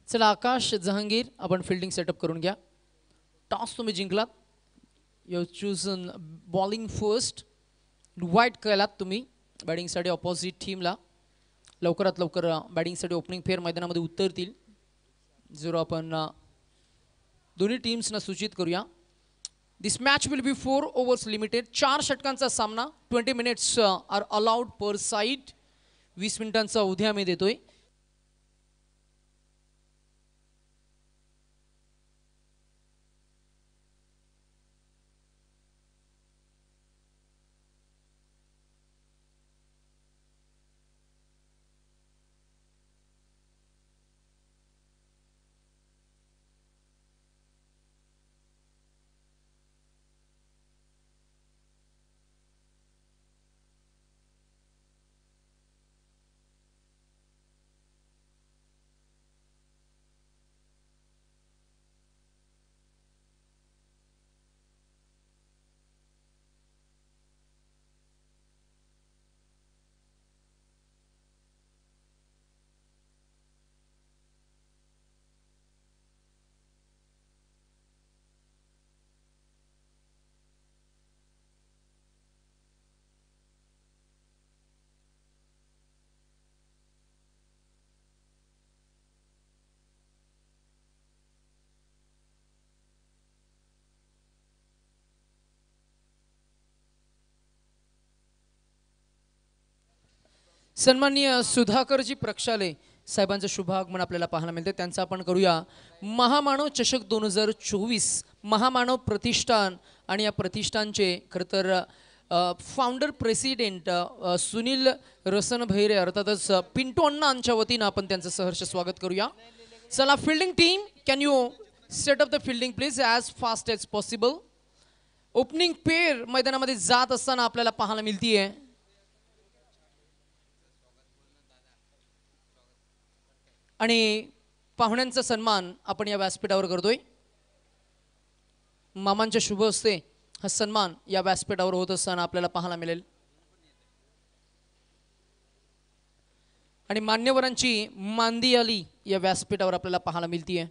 चला आकाश जहांगीर आपण fielding setup करून घ्या. टॉस तुम्ही जिंकलात. You chosen bowling first. वाईट केलात तुम्ही बॅटिंगसाठी ऑपोजिट टीमला. लवकरात लवकर बॅटिंगसाठी ओपनिंग फेअर मैदानामध्ये उतरतील. जर आपण दोन्ही टीम्सना सूचित करूया. This match will be 4 overs limited. 4 षटकांचा सामना. 20 minutes are allowed per side. 20 मिनिटांचा उद्या आम्ही देतोय. सन्माननीय सुधाकरजी प्रक्षाले साहेबांचं शुभागमन आपल्याला पाहायला मिळते. त्यांचा आपण करूया महामानव चषक 2024 महामानव प्रतिष्ठान आणि या प्रतिष्ठानचे खरं तर फाउंडर प्रेसिडेंट सुनील रसन भैरे अर्थातच पिंटू अण्णा यांच्या वतीनं आपण त्यांचं सहर्ष स्वागत करूया. चला fielding team can you set up the fielding please as fast as possible. Opening pair मैदानामध्ये जात असताना आपल्याला पाहायला मिळतीये. आणि पाहुण्यांचा सन्मान आपण या व्यासपीठावर करतोय. मामांच्या शुभ हस्ते हा सन्मान या व्यासपीठावर होत असताना आपल्याला पाहायला मिळेल. आणि मान्यवरांची मांदी आली या व्यासपीठावर आपल्याला पाहायला मिळतीये.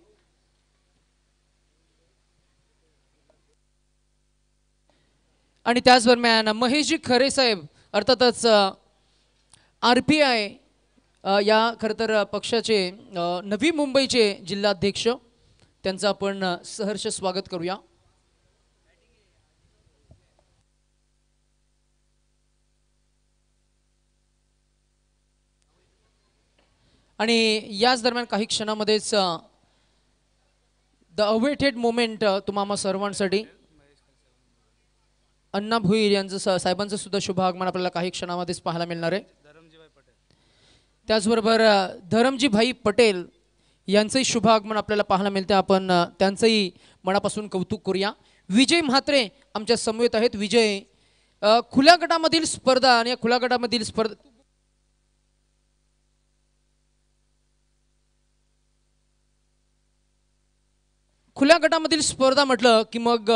आणि त्याच दरम्यान महेशजी खरे साहेब अर्थातच RPI या खरं तर पक्षाचे नवी मुंबईचे जिल्हाध्यक्ष त्यांचं आपण सहर्ष स्वागत करूया. आणि याच दरम्यान काही क्षणामध्येच द अवेटेड मोमेंट तुम्हा सर्वांसाठी अण्णा भोईर यांचं साहेबांचं सुद्धा शुभागमन आपल्याला काही क्षणामध्येच पाहायला मिळणार आहे. त्याचबरोबर धरमजी भाई पटेल यांचंही शुभागमन आपल्याला पाहायला मिळते. आपण त्यांचंही मनापासून कौतुक करूया. विजय म्हात्रे आमच्या समवेत आहेत. विजय खुल्या गटामधील स्पर्धा आणि या खुल्या गटामधील स्पर्धा खुल्या गटामधील स्पर्धा म्हटलं की मग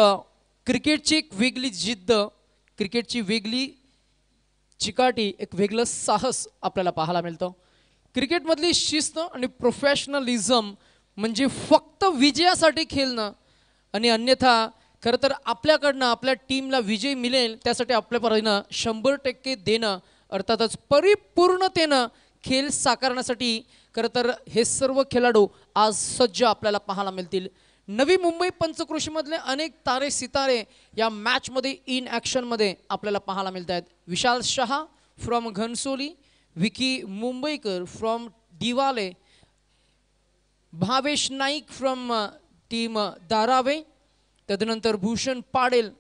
क्रिकेटची एक वेगळी जिद्द, क्रिकेटची वेगळी चिकाटी, एक वेगळं साहस आपल्याला पाहायला मिळतं. क्रिकेटमधली शिस्त आणि प्रोफेशनलिझम म्हणजे फक्त विजयासाठी खेळणं आणि अन्यथा खरं तर आपल्याकडनं आपल्या टीमला विजय मिळेल त्यासाठी आपल्यापर्यंत 100% देणं अर्थातच परिपूर्णतेनं खेळ साकारण्यासाठी खरं तर हे सर्व खेळाडू आज सज्ज आपल्याला पाहायला मिळतील. नवी मुंबई पंचक्रोशीमधले अनेक तारे सितारे या मॅचमध्ये इन ॲक्शनमध्ये आपल्याला पाहायला मिळत आहेत. Vishal Shah from Ghansoli, Vicky Mumbaikar from Diwale, Bhavesh Naik from team Darave, तदनंतर भूषण पाडेल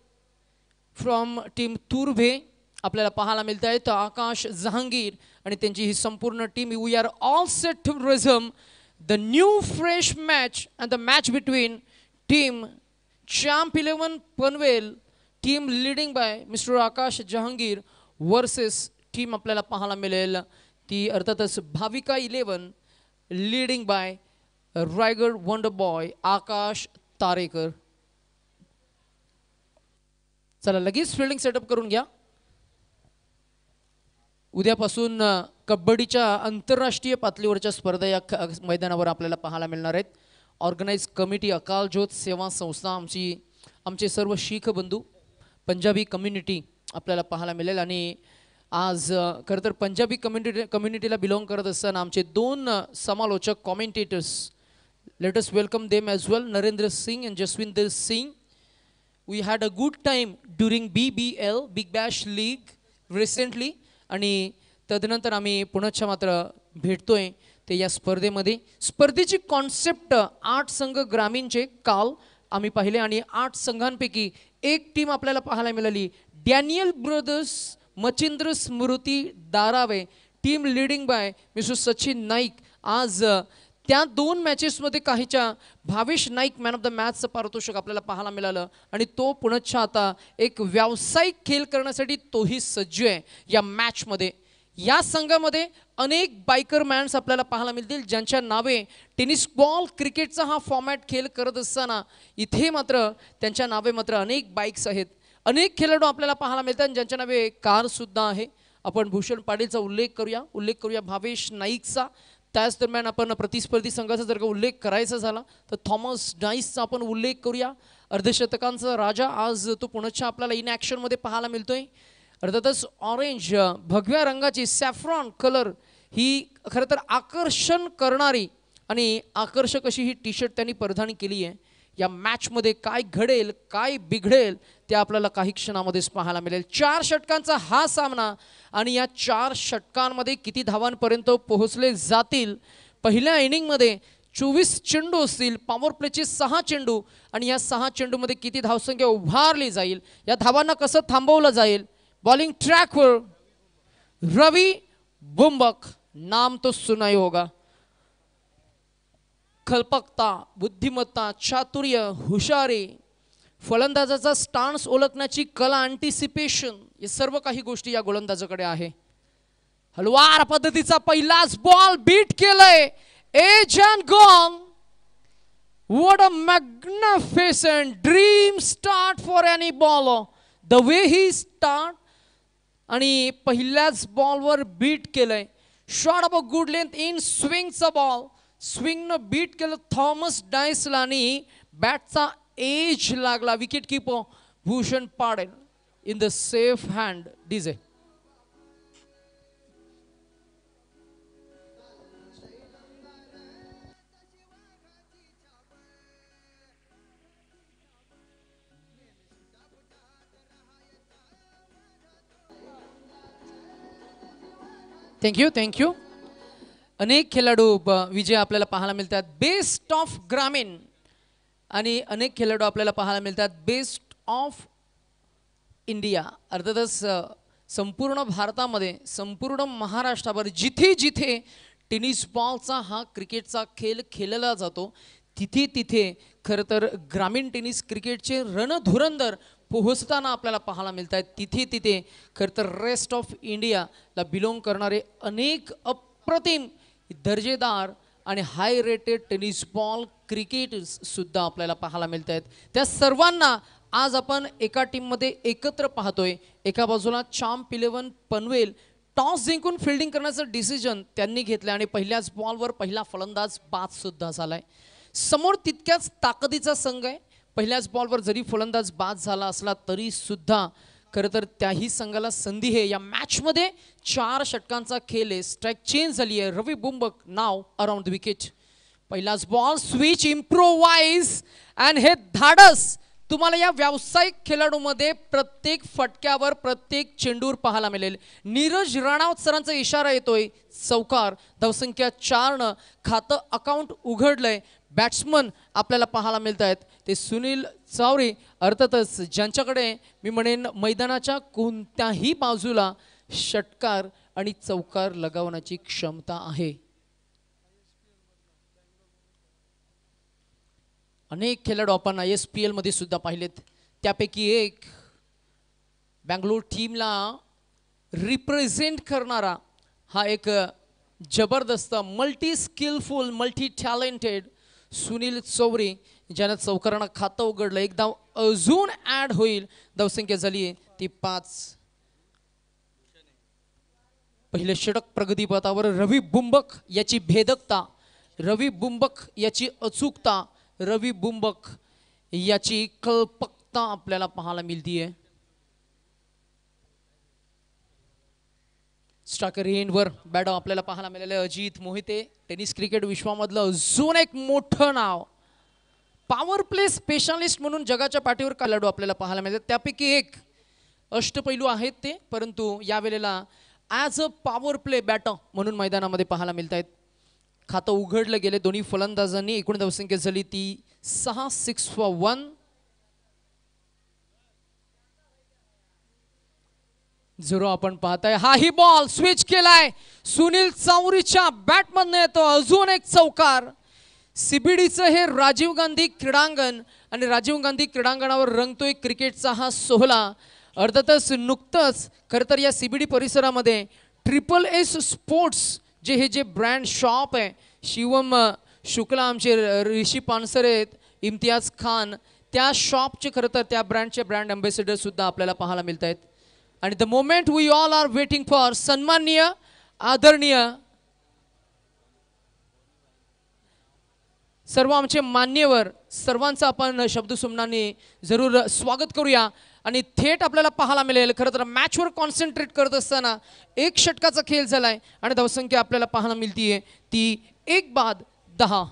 फ्रॉम टीम तुर्भे आपल्याला पाहायला मिळत आहेत. आकाश जहांगीर आणि त्यांची ही संपूर्ण team. We are all set to resume the new fresh match and the match between team Champ 11 Panvel team leading by Mr. Akash Jahangir versus team आपल्याला पाहायला मिळेल ती अर्थातच Bhavika 11 leading by Raigad wonder boy Akash Tarekar. चला लगेच फील्डिंग सेटअप करून घ्या. उद्यापासून कबड्डीच्या आंतरराष्ट्रीय पातळीवरच्या स्पर्धा या मैदानावर आपल्याला पाहायला मिळणार आहेत. ऑर्गनाइज कमिटी अकाल ज्योत सेवा संस्था, आमचे सर्व शीख बंधू, पंजाबी कम्युनिटी आपल्याला पाहायला मिळेल. आणि आज खरं तर पंजाबी कम्युनिटीला बिलॉंग करत असताना आमचे दोन समालोचक commentators, let us welcome them as well, Narendra Singh and Jasvinder Singh. We had a good time during BBL Big Bash League recently. आणि तदनंतर आम्ही पुनश्च मात्र भेटतोय ते या स्पर्धेमध्ये. स्पर्धेची कॉन्सेप्ट 8 संघ ग्रामीणचे काल आम्ही पाहिले आणि 8 संघांपैकी एक टीम आपल्याला पाहायला मिळाली, Daniel brothers Machindra Smruti Darave, team leading by mister Sachin Naik. आज त्या 2 मॅचेसमध्ये काहीच्या Bhavesh Naik man of the मॅचचं पारितोषिक आपल्याला पाहायला मिळालं आणि तो पुनश्च आता एक व्यावसायिक खेळ करण्यासाठी तोही सज्ज आहे या मॅचमध्ये. या संघामध्ये अनेक बायकर मॅन्स आपल्याला पाहायला मिळतील ज्यांच्या नावे टेनिस बॉल क्रिकेटचा हा फॉर्मॅट खेळ करत असताना इथे मात्र त्यांच्या नावे मात्र अनेक बाईक्स आहेत. अनेक खेळाडू आपल्याला पाहायला मिळतात ज्यांच्या नावे कारसुद्धा आहे. आपण भूषण पाटीलचा उल्लेख करूया भावेश नाईकचा. त्याच दरम्यान आपण प्रतिस्पर्धी संघाचा जर का उल्लेख करायचा झाला तर थॉमस डाईसचा आपण उल्लेख करूया. अर्धशतकांचा राजा आज तो पुनश्च आपल्याला इन ॲक्शनमध्ये पाहायला मिळतोय. अर्थातच ऑरेंज भगव्या रंगाची सॅफ्रॉन कलर ही खरं तर आकर्षण करणारी आणि आकर्षक अशी ही टी शर्ट त्यांनी परिधान केली आहे. या मॅचमध्ये काय घडेल काय बिघडेल ते आपल्याला काही क्षणामध्येच पाहायला मिळेल. 4 षटकांचा हा सामना आणि या 4 षटकांमध्ये किती धावांपर्यंत पोहोचले जातील. पहिल्या इनिंगमध्ये 24 चेंडू असतील, पॉवर प्लेचे 6 चेंडू आणि या 6 चेंडूमध्ये किती धावसंख्या उभारली जाईल, या धावांना कसं थांबवलं जाईल. बॉलिंग ट्रॅकवर रवि बुम्बक, नाम तो सुना ही होगा. कल्पकता, बुद्धिमत्ता, चातुर्य, हुशारी, फलंदाजाचा स्टान्स ओळखण्याची कला, अँटिसिपेशन, हे सर्व काही गोष्टी या गोलंदाजाकडे आहे. हलवार पद्धतीचा पहिलाच बॉल बीट केलंय edge and gone. What a magnificent dream start for any bowler. The way he start आणि पहिल्याच बॉलवर बीट केलंय. Shot of a good length in स्विंगचा बॉल, स्विंगनं बीट केलं थॉमस डायसला आणि बॅटचा एज लागला. Wicket keeper Bhushan Padel in the safe hand. DJ thank you. अनेक खेळाडू विजय आपल्याला पाहायला मिळतात बेस्ट ऑफ ग्रामीण आणि अनेक खेळाडू आपल्याला पाहायला मिळतात बेस्ट ऑफ इंडिया. अर्थातच संपूर्ण भारतामध्ये, संपूर्ण महाराष्ट्रावर जिथे जिथे टेनिस बॉलचा हा क्रिकेटचा खेळ खेळला जातो तिथे तिथे खरं तर ग्रामीण टेनिस क्रिकेटचे रणधुरंदर पोहोचताना आपल्याला पाहायला मिळत आहेत. तिथे तिथे खरं तर रेस्ट ऑफ इंडियाला बिलॉंग करणारे अनेक अप्रतिम दर्जेदार आणि हाय रेटेड टेनिस बॉल क्रिकेटर्ससुद्धा आपल्याला पाहायला मिळत आहेत. त्या सर्वांना आज आपण एका टीममध्ये एकत्र पाहतोय. एका बाजूला चॅम्प 11 पनवेल टॉस जिंकून फिल्डिंग करण्याचं डिसिजन त्यांनी घेतलं आणि पहिल्याच बॉलवर पहिला फलंदाज बादसुद्धा झालाय. समोर तितक्याच ताकदीचा संघ आहे. पहिल्याच बॉलवर जरी फलंदाज बाद झाला असला तरी सुद्धा खरं तर त्याही संघाला संधी आहे. या मॅचमध्ये 4 षटकांचा खेळ आहे. स्ट्राईक चेंज झाली आहे. रवि बुम्बक नाव अराउंड द विकेट. पहिलाच बॉल स्विच इम्प्रोवाइज अँड हे धाडस तुम्हाला या व्यावसायिक खेळाडूमध्ये प्रत्येक फटक्यावर प्रत्येक चेंडूवर पाहायला मिळेल. नीरज राणावत सरांचा इशारा येतोय चौकार. धावसंख्या 4नं खातं अकाउंट उघडलंय. बॅट्समन आपल्याला पाहायला मिळत आहेत ते सुनील चावरी. अर्थातच ज्यांच्याकडे मी म्हणेन मैदानाच्या कोणत्याही बाजूला षटकार आणि चौकार लगावण्याची क्षमता आहे. अनेक खेळाडू आपण ISPL मध्ये सुद्धा पाहिलेत. त्यापैकी एक बँगलोर टीमला रिप्रेझेंट करणारा हा एक जबरदस्त multi skilful multi talented Sunil Chauri ज्यानं चौकारांना खातं उघडलं. एक धाव अजून ॲड होईल. धावसंख्या झाली ती 5. पहिले षटक प्रगतीपथावर रवी बुंबक याची भेदकता, रवी बुंबक याची अचूकता, रवी बुंबक याची कल्पकता आपल्याला पाहायला मिळतीये. स्ट्रायकर एंडवर बॅट आपल्याला पाहायला मिळाले अजित मोहिते, टेनिस क्रिकेट विश्वामधलं अजून एक मोठं नाव, पॉवर प्ले स्पेशालिस्ट म्हणून जगाच्या पाठीवर खेळाडू आपल्याला पाहायला मिळतात. त्यापैकी एक अष्टपैलू आहेत ते, परंतु यावेळेला as a power play batter म्हणून मैदानामध्ये पाहायला मिळत आहेत. खातं उघडलं गेले दोन्ही फलंदाजांनी. एकूण धावसंख्या झाली ती 6 6 for 1. झिरो आपण पाहताय. हाही बॉल स्विच केलाय, सुनील चौरीच्या बॅटमधनं येतो अजून एक चौकार. सीबीडीचं हे राजीव गांधी क्रीडांगण आणि राजीव गांधी क्रीडांगणावर रंगतोय क्रिकेटचा हा सोहळा. अर्थातच नुकतंच खरं तर या सीबीडी परिसरामध्ये SSS स्पोर्ट्स जे ब्रँड शॉप आहे, शिवम शुक्ला आमचे ऋषी पानसरे आहेत, इम्तियाज खान, त्या शॉपचे खरं तर त्या ब्रँडचे ब्रँड अँबॅसेडर सुद्धा आपल्याला पाहायला मिळत आहेत. आणि the moment we all are waiting for, सन्माननीय आदरणीय सर्व आमचे मान्यवर सर्वांचं आपण शब्दसुमनाने जरूर स्वागत करूया. आणि थेट आपल्याला पाहायला मिळेल खरं तर मॅचवर कॉन्सन्ट्रेट करत असताना एक षटकाचा खेळ झालाय आणि धावसंख्या आपल्याला पाहायला मिळतीये ती 1 बाद 10.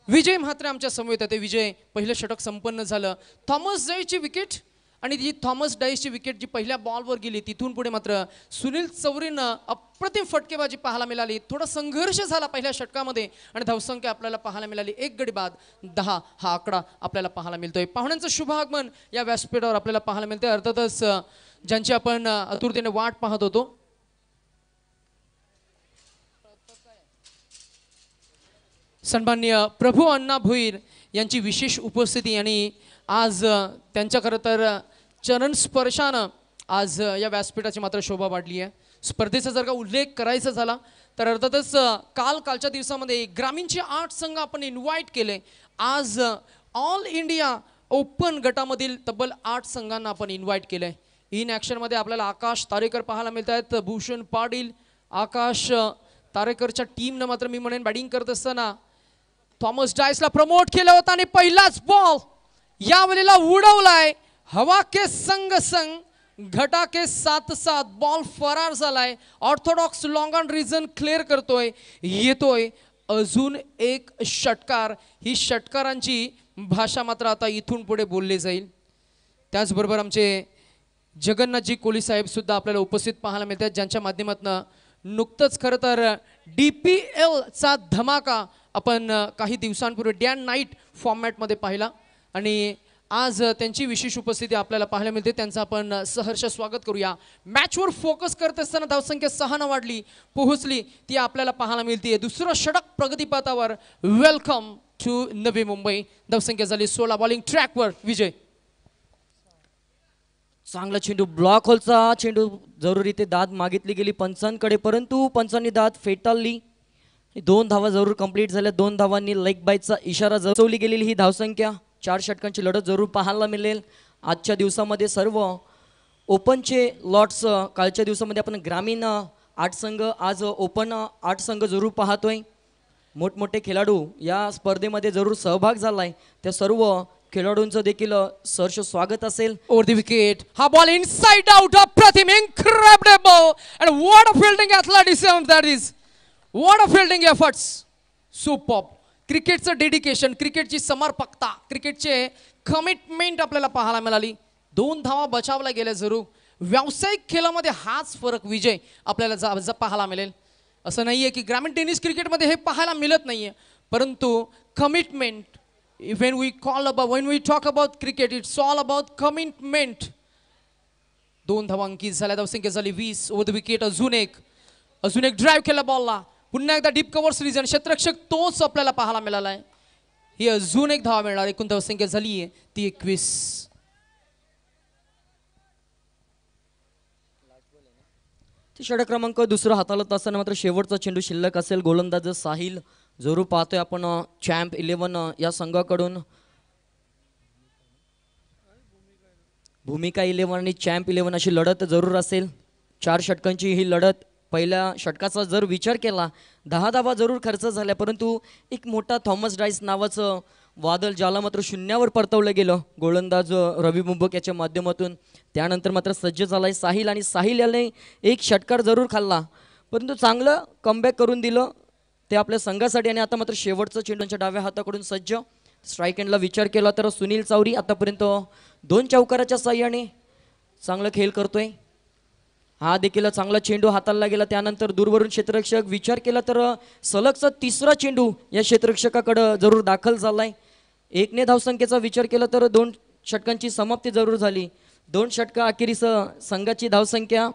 विजय म्हात्रे आमच्या समवेत आहे. विजय, पहिलं षटक संपन्न झालं. थॉमस डाईसची विकेट आणि जी थॉमस डाईसची विकेट जी पहिल्या बॉलवर गेली तिथून पुढे मात्र सुनील चौरीनं अप्रतिम फटकेबाजी पाहायला मिळाली. थोडा संघर्ष झाला पहिल्या षटकामध्ये आणि धावसंख्या आपल्याला पाहायला मिळाली 1 गडी बाद 10 हा आकडा आपल्याला पाहायला मिळतोय. पाहुण्यांचं शुभ आगमन या व्यासपीठावर आपल्याला पाहायला मिळते. अर्थातच ज्यांची आपण आतुरतेने वाट पाहत होतो, सन्माननीय प्रभू अण्णा भोईर यांची विशेष उपस्थिती आणि आज त्यांच्या खरं तर चरण स्पर्शानं आज या व्यासपीठाची मात्र शोभा वाढली आहे. स्पर्धेचा जर का उल्लेख करायचा झाला तर अर्थातच कालच्या दिवसामध्ये ग्रामीणचे 8 संघ आपण इन्व्हाइट केले. आज ऑल इंडिया ओपन गटामधील तब्बल 8 संघांना आपण इन्व्हाइट केलंय. इन ॲक्शनमध्ये आपल्याला आकाश तारेकर पाहायला मिळत आहेत. भूषण पाटील, आकाश तारेकरच्या टीमनं मात्र मी म्हणेन बॅटिंग करत असताना थॉमस डायसला प्रमोट केलं होतं आणि पहिलाच बॉल यावेळेला उडवलाय. हवा के संग संग घटा के साथ साथ बॉल फरार झालाय. Orthodox long on region clear करतोय. येतोय अजून एक षटकार. ही षटकारांची भाषा मात्र आता इथून पुढे बोलली जाईल. त्याचबरोबर आमचे जगन्नाथजी कोली साहेब सुद्धा आपल्याला उपस्थित पाहायला मिळतात, ज्यांच्या माध्यमातून नुकतंच खरं तर DPL चा धमाका आपण काही दिवसांपूर्वी डे अँड नाईट फॉर्मॅटमध्ये पाहिला आणि आज त्यांची विशेष उपस्थिती आपल्याला पाहायला मिळते. त्यांचं आपण सहर्ष स्वागत करूया. मॅचवर फोकस करत असताना धावसंख्या 6 वाढली पोहोचली ती आपल्याला पाहायला मिळते. दुसरं षटक प्रगतीपथावर. Welcome to Navi Mumbai. धावसंख्या झाली 16. बॉलिंग ट्रॅकवर विजय. चांगला चेंडू, ब्लॉक होलचा चेंडू, जरुरी ते दाद मागितली गेली पंचांकडे, परंतु पंचांनी दाद फेटाळली. 2 धावा जरूर कंप्लीट झाल्या. 2 धावांनी लेग बायचा इशारा जवळली गेलेली ही धावसंख्या. 4 षटकांची लढत जरूर पाहायला मिळेल आजच्या दिवसामध्ये. सर्व ओपनचे लॉट्स कालच्या दिवसामध्ये आपण ग्रामीण 8 संघ, आज ओपन 8 संघ जरूर पाहतोय. मोठमोठे खेळाडू या स्पर्धेमध्ये जरूर सहभाग झालाय. त्या सर्व खेळाडूंचं देखील सहर्ष स्वागत असेल. Over the wicket. हा बॉल इनसाइड आउट. अप्रतिम, incredible and what a fielding athletics that is. What a fielding efforts. Super. क्रिकेटचं डेडिकेशन, क्रिकेटची समर्पकता, क्रिकेटचे कमिटमेंट आपल्याला पाहायला मिळाली. 2 धावा बचावल्या गेल्या जरूर. व्यावसायिक खेळामध्ये हाच फरक विजय आपल्याला पाहायला मिळेल. असं नाहीये की ग्रामीण टेनिस क्रिकेटमध्ये हे पाहायला मिळत नाहीये, परंतु commitment, when we talk about cricket, it's all about commitment. 2 धावा अंकित झाल्या. धावसंख्या झाली 20. ओव्हर द विकेट अजून एक ड्राईव्ह केला बॉलला. पुन्हा एकदा डीप कव्हर्स रिजन, क्षेत्ररक्षक तोच आपल्याला पाहायला मिळाला आहे. ही अजून एक धावा मिळणार. एकूण धावसंख्या झाली आहे ती 21. षटक क्रमांक दुसरा हाताळत असताना मात्र शेवटचा चेंडू शिल्लक असेल. गोलंदाज साहिल जरूर पाहतोय आपण चॅम्प 11 या संघाकडून. भूमिका 11 आणि चॅम्प 11 अशी लढत जरूर असेल. 4 षटकांची ही लढत. पहिल्या षटकाचा जर विचार केला 10 धावा जरूर खर्च झाल्या, परंतु एक मोठा थॉमस डायस नावाचं वादळ ज्याला मात्र शून्यावर परतवलं गेलं गोलंदाज रवी मुंबक याच्या माध्यमातून. त्यानंतर मात्र सज्ज झालाय साहिल आणि साहिल याने एक षटकार जरूर खाल्ला, परंतु चांगलं कमबॅक करून दिलं ते आपल्या संघासाठी. आणि आता मात्र शेवटचं चेंडूच्या डाव्या हाताकडून सज्ज. स्ट्राईक एंडला विचार केला तर सुनील चावरी आतापर्यंत 2 चौकाराच्या साह्याने चांगला खेळ करतोय. हा देखील चांगला चेंडू हाताळला गेला. त्यानंतर दूरवरून क्षेत्ररक्षक विचार केला तर सलगचा 3रा चेंडू या क्षेत्ररक्षकाकडे जरूर दाखल झालाय. 1 धावसंख्येचा विचार केला तर 2 षटकांची समाप्ती जरूर झाली. 2 षटका अखेरीस संघाची धावसंख्या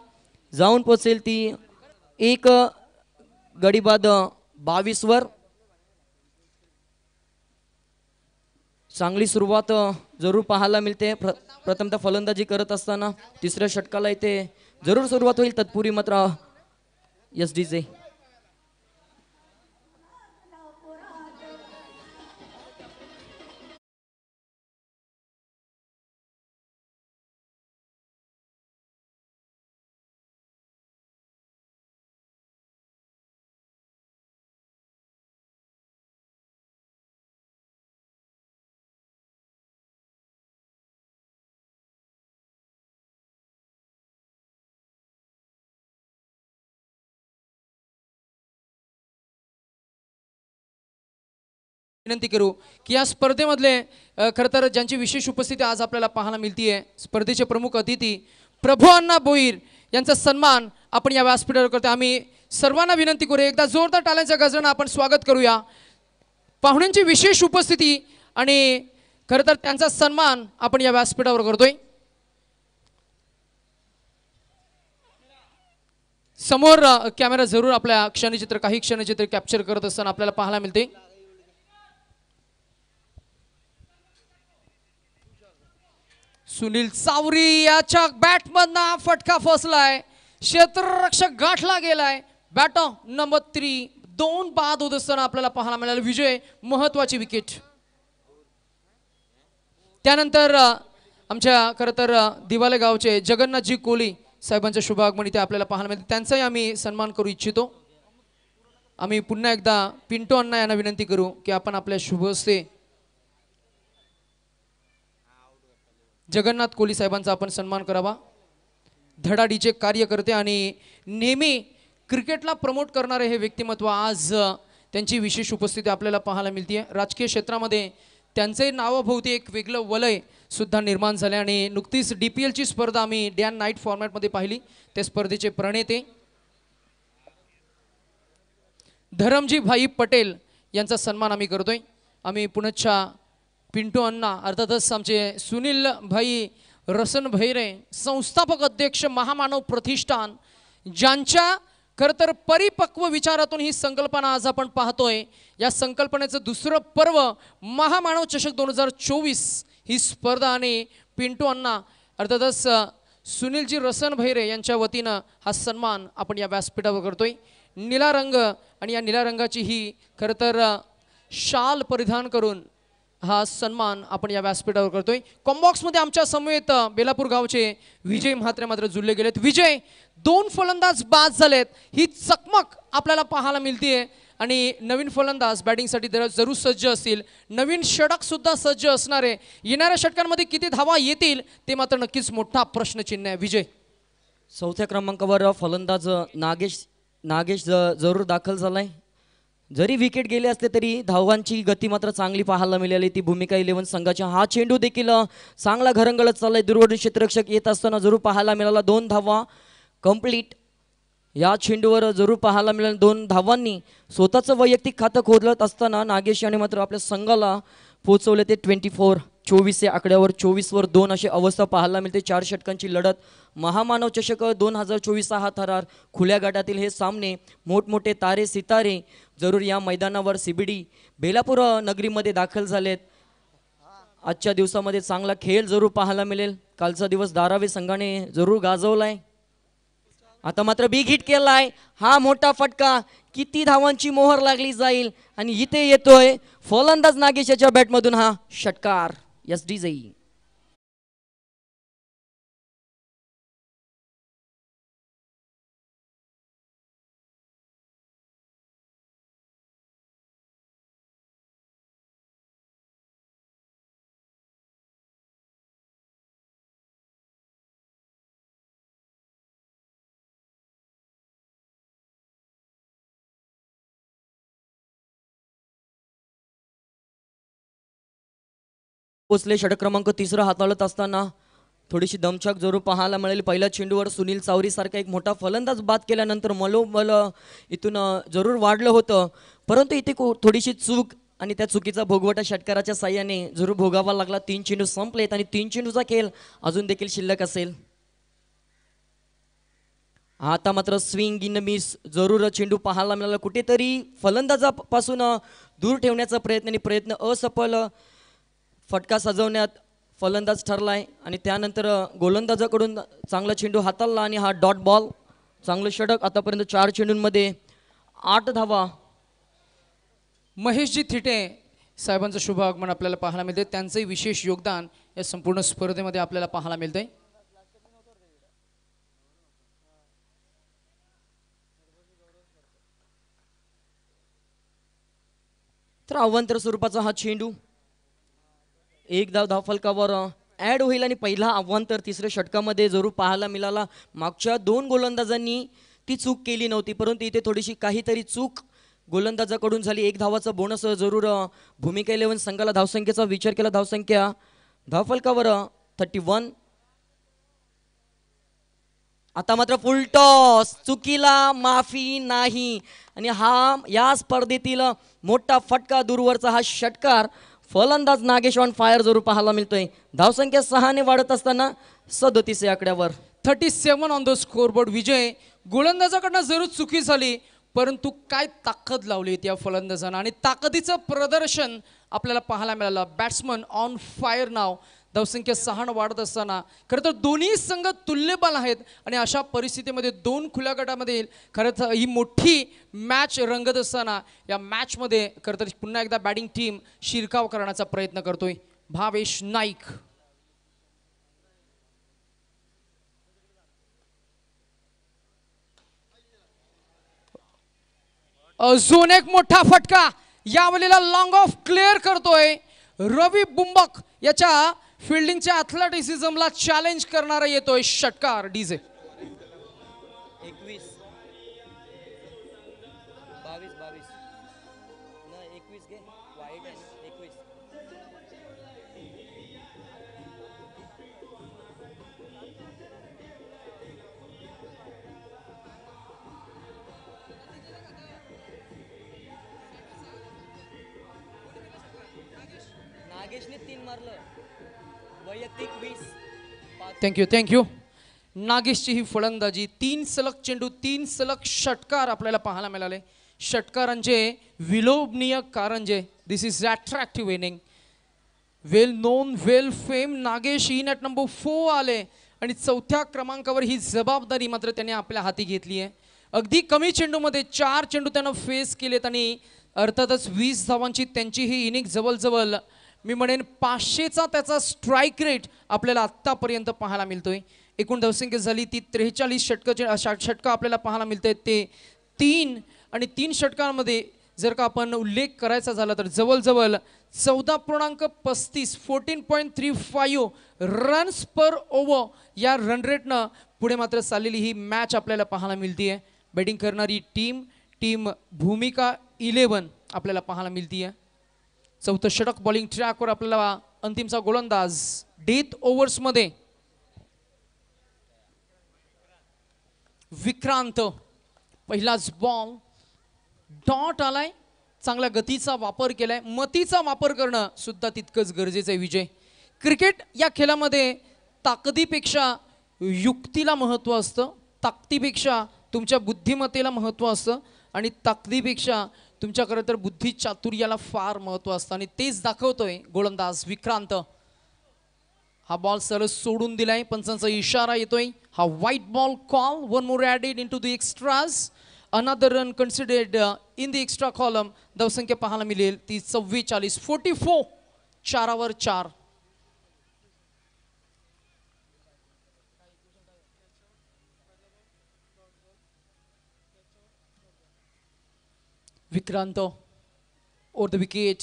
जाऊन पोहोचेल ती 1 गडी बाद 22 वर. चांगली सुरुवात जरूर पाहायला मिळते. प्रथमतः फलंदाजी करत असताना 3ऱ्या षटकाला इथे जरूर सुरुवात होईल. तत्पूर्वी मात्र SDJ विनंती करू की या स्पर्धेमधले खरं तर ज्यांची विशेष उपस्थिती आज आपल्याला पाहायला मिळतीये, स्पर्धेचे प्रमुख अतिथी प्रभू अण्णा भोईर यांचा सन्मान आपण या व्यासपीठावर करतो. आम्ही सर्वांना विनंती करू, एकदा जोरदार टाळ्यांच्या गजरानं आपण स्वागत करूया. पाहुण्यांची विशेष उपस्थिती आणि खरं तर त्यांचा सन्मान आपण या व्यासपीठावर करतोय. समोर कॅमेरा जरूर आपल्या काही क्षणचित्र कॅप्चर करत असताना आपल्याला पाहायला मिळते. सुनील चावरी याच्या बॅटमधनं फटका फसलाय. क्षेत्ररक्षक गाठला गेलाय. बॅट नंबर 3 2 बाद होत असताना आपल्याला पाहायला मिळालं. विजय महत्वाची विकेट. त्यानंतर आमच्या खरं तर दिवाले गावचे जगन्नाथजी कोली साहेबांचं शुभ आगमन इथे आपल्याला पाहायला मिळते. त्यांचाही आम्ही सन्मान करू इच्छितो. आम्ही पुन्हा एकदा पिंटो अण्णा यांना विनंती करू की आपण आपल्या शुभ हस्ते जगन्नाथ कोली साहेबांचा आपण सन्मान करावा. धडाडीचे कार्य करते आणि नेहमी क्रिकेटला प्रमोट करणारे हे व्यक्तिमत्व आज त्यांची विशेष उपस्थिती आपल्याला पाहायला मिळते. राजकीय क्षेत्रामध्ये त्यांचे नावाभोवती एक वेगळं वलय सुद्धा निर्माण झाले आणि नुकतीच DPLची स्पर्धा आम्ही डे अँड नाईट फॉर्मॅटमध्ये पाहिली. त्या स्पर्धेचे प्रणेते धरमजी भाई पटेल यांचा सन्मान आम्ही करतोय. आम्ही पुणच्या पिंटू अण्णा अर्थातच आमचे सुनील भाई रसन भैरे संस्थापक अध्यक्ष महामानव प्रतिष्ठान ज्यांच्या खरं तर परिपक्व विचारातून ही संकल्पना आज आपण पाहतोय. या संकल्पनेचं दुसरं पर्व महामानव चषक 2024 ही स्पर्धा आणि पिंटू अण्णा अर्थातच सुनीलजी रसन भैरे यांच्या वतीनं हा सन्मान आपण या व्यासपीठावर करतोय. निळा रंग आणि या निळ्या रंगाची ही खरं तर शाल परिधान करून हा सन्मान आपण या व्यासपीठावर करतोय. कॉम्बॉक्समध्ये आमच्या समवेत बेलापूर गावचे विजय म्हात्रे मात्र जुळले गेलेत. विजय 2 फलंदाज बाद झालेत. ही चकमक आपल्याला पाहायला मिळतेय आणि नवीन फलंदाज बॅटिंगसाठी जरूर सज्ज असतील. नवीन षटक सुद्धा सज्ज असणारे. येणाऱ्या षटकांमध्ये किती धावा येतील ते मात्र नक्कीच मोठा प्रश्नचिन्ह आहे. विजय 4थ्या क्रमांकावर फलंदाज नागेश जरूर दाखल झालाय. जरी विकेट गेले असते तरी धावांची गती मात्र चांगली पाहायला मिळाली ती भूमिका 11 संघाच्या. हा चेंडू देखील चांगला घरंगळत चाललाय. दूरवरून क्षेत्ररक्षक येत असताना जरूर पाहायला मिळाला. 2 धावा कंप्लीट या चेंडूवर जरूर पाहायला मिळालं. 2 धावांनी स्वतःचं वैयक्तिक खातं खोदलत असताना नागेश याने मात्र आपल्या संघाला पोहोचवले ते 24 या आकड्यावर. 24वर 2 अशी अवस्था पाहायला मिळते. 4 षटकांची लढत. महामानव चषक 2024 हा थरार. खुल्या गटातील हे सामने मोठमोठे तारे सितारे जरूर या मैदानावर CBD बेलापूर नगरीमध्ये दाखल झालेत. आजच्या दिवसामध्ये चांगला खेळ जरूर पाहायला मिळेल. कालचा दिवस धारावी संघाने जरूर गाजवलाय. आता मात्र बिग हिट केलाय. हा मोठा फटका. किती धावांची मोहर लागली जाईल आणि इथे येतोय फलंदाज नागेशच्या बॅटमधून हा षटकार. SD पोचले. षटक क्रमांक 3 हाताळत असताना थोडीशी दमछाक जरूर पाहायला मिळेल. पहिल्या चेंडूवर सुनील चावरी सारखा एक मोठा फलंदाज बाद केल्यानंतर मलोमल इथून जरूर वाढलं होतं, परंतु इथे थोडीशी चूक आणि त्या चुकीचा भोगवटा षटकाराच्या साह्याने जरूर भोगावा लागला. 3 चेंडू संपलेत आणि 3 चेंडूचा खेळ अजून देखील शिल्लक असेल. आता मात्र स्विंग इन मिस जरूर चेंडू पाहायला मिळाला. कुठेतरी फलंदाजापासून दूर ठेवण्याचा प्रयत्न असफल. फटका सजवण्यात फलंदाज ठरलाय आणि त्यानंतर गोलंदाजाकडून चांगला चेंडू हाताळला आणि हा डॉट बॉल. चांगलं षटक. आतापर्यंत 4 चेंडूंमध्ये 8 धावा. महेशजी थिटे साहेबांचं शुभ आगमन आपल्याला पाहायला मिळते. त्यांचंही विशेष योगदान या संपूर्ण स्पर्धेमध्ये आपल्याला पाहायला मिळतंय. तर अवांतर स्वरूपाचा हा चेंडू एक धावफलकावर ॲड होईल आणि पहिला अवांतर 3ऱ्या षटकामध्ये जरूर पाहायला मिळाला. मागच्या 2 गोलंदाजांनी ती चूक केली नव्हती, परंतु इथे थोडीशी काहीतरी चूक गोलंदाजाकडून झाली. 1 धावाचा बोनस जरूर भूमिका 11 संघाला. धावसंख्येचा विचार केला, धावसंख्या धावफलकावर 31. आता मात्र फुल टॉस. चुकीला माफी नाही आणि हा या स्पर्धेतील मोठा फटका. दूरवरचा हा षटकार. फलंदाज नागेश ऑन फायर जरूर पाहायला मिळतोय. धावसंख्या 6 ने वाढत असताना 37 या आकड्यावर. 37 ऑन द स्कोरबोर्ड. विजय, गोलंदाजाकडनं जरूर चुकी झाली, परंतु काय ताकद लावली त्या फलंदाजानं आणि ताकदीचं प्रदर्शन आपल्याला पाहायला मिळालं. बॅट्समन ऑन फायर नाव. धावसंख्या 6 वाढत असताना खरं तर दोन्ही संघ तुल्यबल आहेत आणि अशा परिस्थितीमध्ये 2 खुल्या गटामध्ये खरं तर ही मोठी मॅच रंगत असताना या मॅचमध्ये खरं तर पुन्हा एकदा बॅटिंग टीम शिरकाव करण्याचा प्रयत्न करतोय. भावेश नाईक. अजून एक मोठा फटका. यावेळेला लॉंग ऑफ क्लिअर करतोय रवी बुंबक. याच्या फिल्डिंगच्या ॲथलेटिसिझमला चॅलेंज करणारा येतोय षटकार. डीजे 21 22 ना 21 घे. वाईट आहे 21. नागेशने 3 मारलं. वैयक्तिक 20. थँक्यू. नागेशची ही फलंदाजी. 3 सलग चेंडू, 3 सलग षटकार आपल्याला पाहायला मिळाले. षटकारांचे विलोभनीय कारंजे. This is attractive inning. Well known, well fame Nagesh in at number 4 आले आणि 4थ्या क्रमांकावर ही जबाबदारी मात्र त्यांनी आपल्या हाती घेतली आहे. अगदी कमी चेंडूमध्ये 4 चेंडू त्यांना फेस केलेत आणि अर्थातच 20 धावांची त्यांची ही इनिंग. जवळजवळ मी म्हणेन 500चा त्याचा स्ट्राईक रेट आपल्याला आत्तापर्यंत पाहायला मिळतोय. एकूण धावसंख्या झाली ती 43 षटकं आपल्याला पाहायला मिळत आहेत. ते 3 आणि 3 षटकांमध्ये जर का आपण उल्लेख करायचा झाला तर जवळजवळ 14.35 14.35 रन्स पर ओव्हर या रन रेटनं पुढे मात्र चाललेली ही मॅच आपल्याला पाहायला मिळते आहे. बॅटिंग करणारी टीम भूमिका 11 आपल्याला पाहायला मिळतीये. चौथं षटक बॉलिंग ट्रॅकवर आपल्याला अंतिमचा गोलंदाज डेथ ओव्हर्समध्ये विक्रांत. पहिलाच बॉल डॉट आलाय. चांगल्या गतीचा वापर केलाय. मतीचा वापर करणं सुद्धा तितकंच गरजेचं आहे विजय. क्रिकेट या खेळामध्ये ताकदीपेक्षा युक्तीला महत्त्व असतं, ताकदीपेक्षा तुमच्या बुद्धिमत्तेला महत्त्व असतं आणि ताकदीपेक्षा तुमच्या खरं तर बुद्धी चातुर्याला फार महत्त्व असतं आणि तेच दाखवतोय गोलंदाज विक्रांत. हा बॉल सरळ सोडून दिलाय. पंचांचा इशारा येतोय. हा white ball call. One more added in to the extras. Another run considered in the extra column. धावसंख्या पाहायला मिळेल ती 44. 44 4वर 4. Vikrant over the wicket.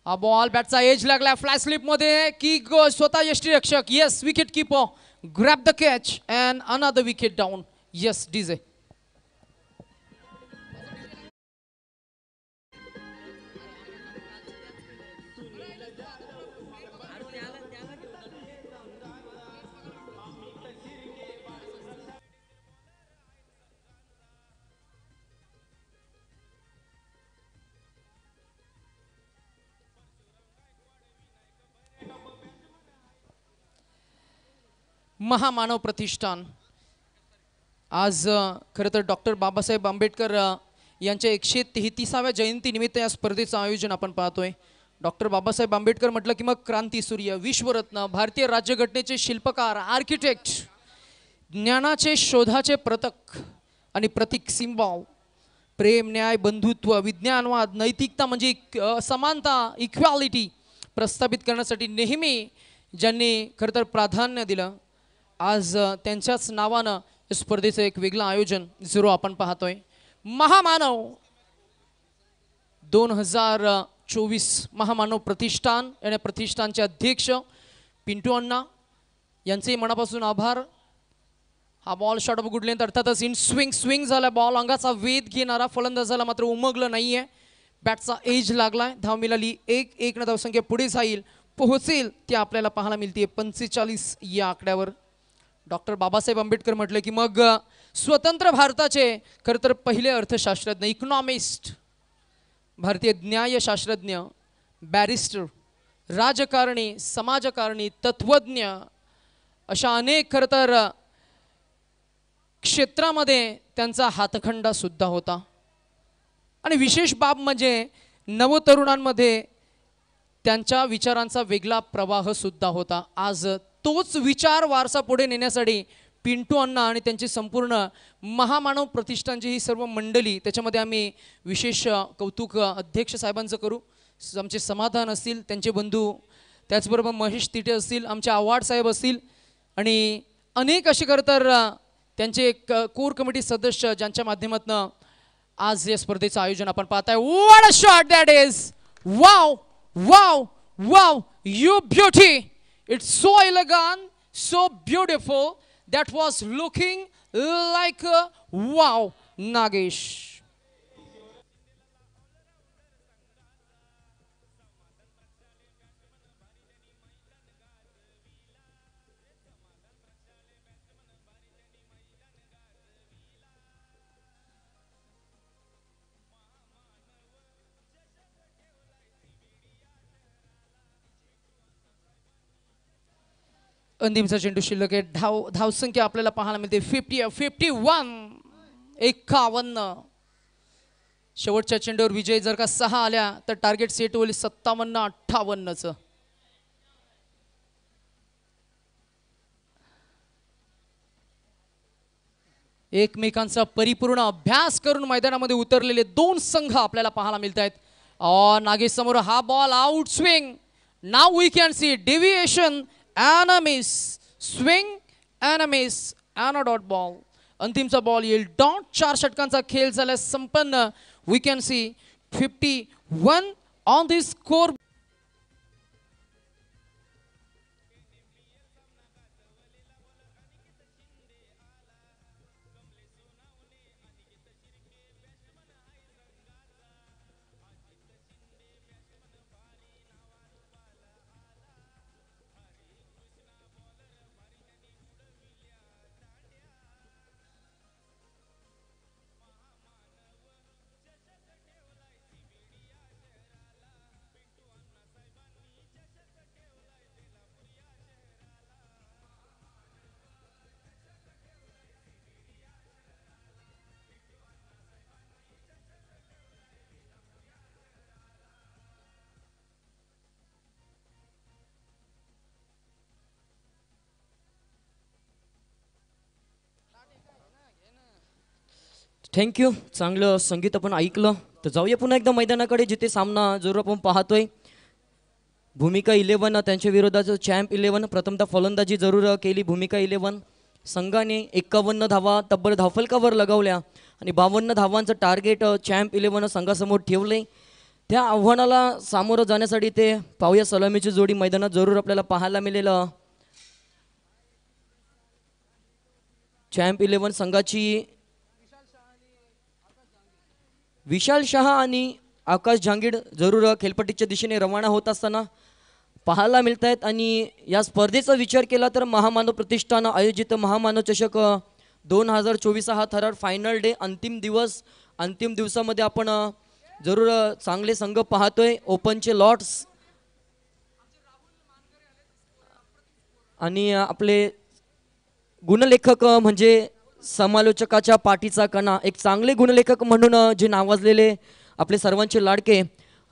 हा बॉल बॅटचा एज लागला. फ्लॅश स्लिप मध्ये की स्वतः यष्टीरक्षक. Yes wicket keeper grab the catch and another wicket down. Yes DJ. महामानव प्रतिष्ठान आज खरं तर डॉक्टर बाबासाहेब आंबेडकर यांच्या 133व्या जयंतीनिमित्त या स्पर्धेचं आयोजन आपण पाहतोय. डॉक्टर बाबासाहेब आंबेडकर म्हटलं की मग क्रांतीसूर्य, विश्वरत्न, भारतीय राज्यघटनेचे शिल्पकार, आर्किटेक्ट, ज्ञानाचे शोधाचे प्रतीक आणि प्रतीक सिंबॉल, प्रेम, न्याय, बंधुत्व, विज्ञानवाद, नैतिकता म्हणजे समानता, इक्वॅलिटी प्रस्थापित करण्यासाठी नेहमी ज्यांनी खरं तर प्राधान्य दिलं, आज त्यांच्याच नावानं स्पर्धेचं एक वेगळं आयोजन जरूर आपण पाहतोय. महामानव 2024 महामानव प्रतिष्ठान या प्रतिष्ठानचे अध्यक्ष पिंटू अण्णा यांचे मनापासून आभार. हा ball shot of good length अर्थातच इन स्विंग झाला. बॉल अंगाचा वेध घेणारा फलंदाजाला मात्र उमगलं नाहीये. बॅटचा एज लागलाय. धाव मिळाली 1-1 न धावसंख्या पुढे जाईल, पोहोचेल ती आपल्याला पाहायला मिळते 45 या आकड्यावर. डॉक्टर बाबासाहेब आंबेडकर म्हटलं की मग स्वतंत्र भारताचे खरं तर पहिले अर्थशास्त्रज्ञ, इकॉनॉमिस्ट, भारतीय न्यायशास्त्रज्ञ, बॅरिस्टर, राजकारणी, समाजकारणी, तत्वज्ञ अशा अनेक खरं तर क्षेत्रामध्ये त्यांचा हातखंडा सुद्धा होता. आणि विशेष बाब म्हणजे नवतरुणांमध्ये त्यांच्या विचारांचा वेगळा प्रवाह सुद्धा होता. आज तोच विचार वारसा पुढे नेण्यासाठी पिंटू अण्णा आणि त्यांची संपूर्ण महामानव प्रतिष्ठानची ही सर्व मंडळी, त्याच्यामध्ये आम्ही विशेष कौतुक अध्यक्ष साहेबांचं करू. आमचे समाधान असतील, त्यांचे बंधू, त्याचबरोबर महेश तिटे असतील, आमचे आव्हाड साहेब असतील आणि अनेक असे खरं तर त्यांचे कोर कमिटी सदस्य ज्यांच्या माध्यमातून आज या स्पर्धेचं आयोजन आपण पाहताय. What a shot that is. Wow wow wow, you beauty. It's so elegant, so beautiful. That was looking like a wow, Nagesh. अंतिमचा चेंडू शिल्लक आहे. धावसंख्या आपल्याला पाहायला मिळते 51. शेवटच्या चेंडूवर विजय जर का 6 आल्या तर टार्गेट सेट होईल 57-58चं. एकमेकांचा परिपूर्ण अभ्यास करून मैदानामध्ये उतरलेले दोन संघ आपल्याला पाहायला मिळत आहेत. नागेश समोर हा ball out swing. Now we can see deviation and a miss, swing and a miss and a dot ball. अंतिमचा बॉल येईल डॉट. 4 षटकांचा खेळ झाला संपन्न. We can see 51 on the score. Thank you. चांगलं संगीत आपण ऐकलं. तर जाऊया पुन्हा एकदा मैदानाकडे, जिथे सामना जरूर आपण पाहतोय. भूमिका 11 त्यांच्या विरोधाचं चॅम्प 11. प्रथमतः फलंदाजी जरूर केली भूमिका 11 संघाने. 51 धावा तब्बल धावफलकावर लगावल्या आणि 52 धावांचं टार्गेट चॅम्प 11 संघासमोर ठेवले. त्या आव्हानाला सामोरं जाण्यासाठी ते पाहूया सलामीची जोडी मैदानात जरूर आपल्याला पाहायला मिळेल. चॅम्प 11 संघाची विशाल शहा आणि आकाश जहांगीर जरूर खेळपट्टीच्या दिशेने रवाना होत असताना पाहायला मिळत आहेत. आणि या स्पर्धेचा विचार केला तर महामानव प्रतिष्ठान आयोजित महामानव चषक 2024 हा थरार फायनल डे अंतिम दिवस. अंतिम दिवसामध्ये आपण जरूर चांगले संघ पाहतोय. ओपनचे लॉट्स आणि आपले गुणलेखक म्हणजे समालोचकाच्या पाठीचा कणा, एक चांगले गुणलेखक म्हणून जे नावाजलेले आपले सर्वांचे लाडके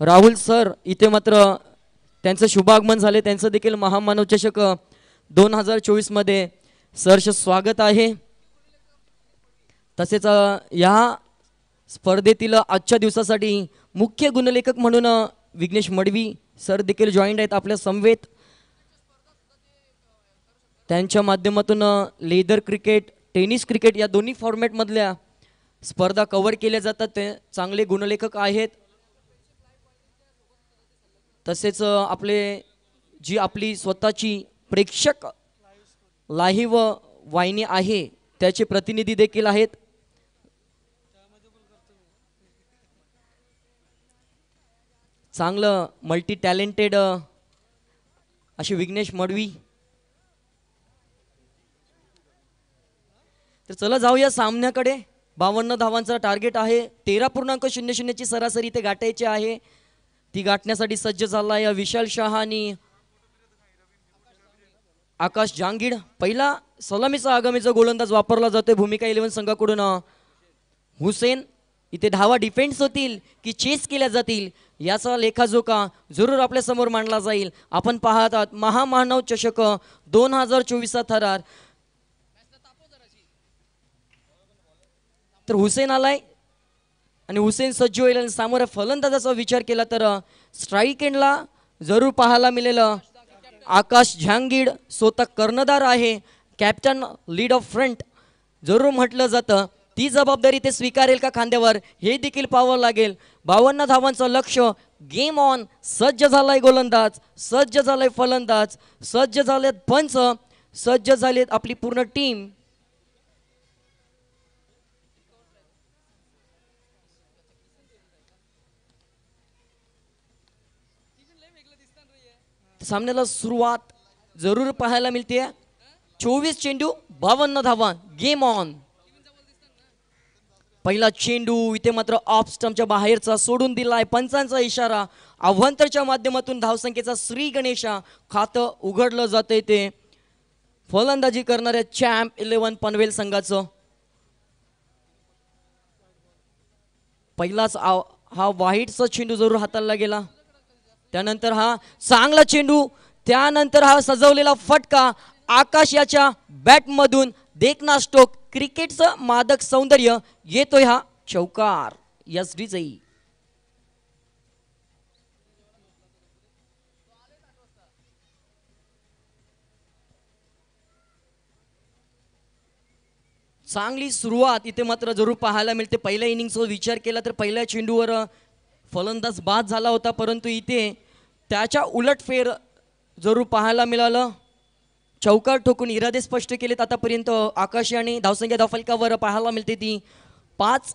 राहुल सर, इथे मात्र त्यांचं शुभागमन झाले. त्यांचं देखील महामानव चषक 2024 मध्ये सहर्ष स्वागत आहे. तसेच या स्पर्धेतील आजच्या दिवसासाठी मुख्य गुणलेखक म्हणून विघ्नेश मडवी सर देखील जॉईंट आहेत आपल्या समवेत. त्यांच्या माध्यमातून लेदर क्रिकेट, टेनिस क्रिकेट या दोन्ही फॉर्मॅटमधल्या स्पर्धा कव्हर केल्या जातात. ते चांगले गुणलेखक आहेत. तसेच जी आपली स्वतःची प्रेक्षक लाईव्ह वाहिनी आहे त्याचे प्रतिनिधी देखील आहेत. चांगलं मल्टी टॅलेंटेड असे विघ्नेश मडवी. तर चला जाऊया सामन्याकडे. 52 धावांचा टार्गेट आहे. 13.00 ची सरासरी ते गाठायची आहे. ती गाठण्यासाठी सज्ज झाला आहे विशाल शहा आणि आकाश जहांगीर. पहिला सलामीचा आगामीचा गोलंदाज वापरला जातोय भूमिका 11 संघाकडून हुसेन. इथे धावा डिफेन्स होतील की चेस केल्या जातील याचा लेखाजोखा जरूर आपल्या समोर मांडला जाईल. आपण पाहत आहात महामानव चषक 2024 थरार. तर हुसेन आलाय आणि हुसेन सज्ज होईल. आणि सामोऱ्या फलंदाजाचा विचार केला तर स्ट्राईक एंडला जरूर पाहायला मिळेल आकाश जहांगीर. स्वतः कर्णधार आहे, कॅप्टन, लीड ऑफ फ्रंट जरूर म्हटलं जातं. ती जबाबदारी ते स्वीकारेल का खांद्यावर हे देखील पाहावं लागेल. 52 धावांचं लक्ष. Game on. सज्ज झालाय गोलंदाज, सज्ज झालाय फलंदाज, सज्ज झालेत पंच, सज्ज झालेत आपली पूर्ण टीम. सामन्याला सुरुवात जरूर पाहायला मिळते. 24 चेंडू 52 धावा. Game on. पहिला चेंडू इथे मात्र ऑफ स्टंपच्या बाहेरचा सोडून दिलाय. पंचांचा इशारा. अव्हंतरच्या माध्यमातून धावसंख्येचा श्री गणेशा खातं उघडलं जाते. ते फलंदाजी करणाऱ्या चॅम्प 11 पनवेल संघाचं. पहिलाच हा वाईटचा चेंडू जरूर हाताळला गेला. त्यानंतर हा चांगला चेंडू. त्यानंतर हा सजवलेला फटका. आकाश याच्या बॅटमधून देखना स्ट्रोक. क्रिकेटचं मादक सौंदर्य. येतोय हा चौकार. यस विजयी. चांगली सुरुवात इथे मात्र जरूर पाहायला मिळते. पहिल्या इनिंगचा विचार केला तर पहिल्या चेंडूवर फलंदाज बाद झाला होता, परंतु इथे त्याच्या उलटफेर जरूर पाहायला मिळालं. चौकार ठोकून इरादे स्पष्ट केलेत आतापर्यंत आकाश आणि धावसंख्या धावफलकावर पाहायला मिळते ती 5.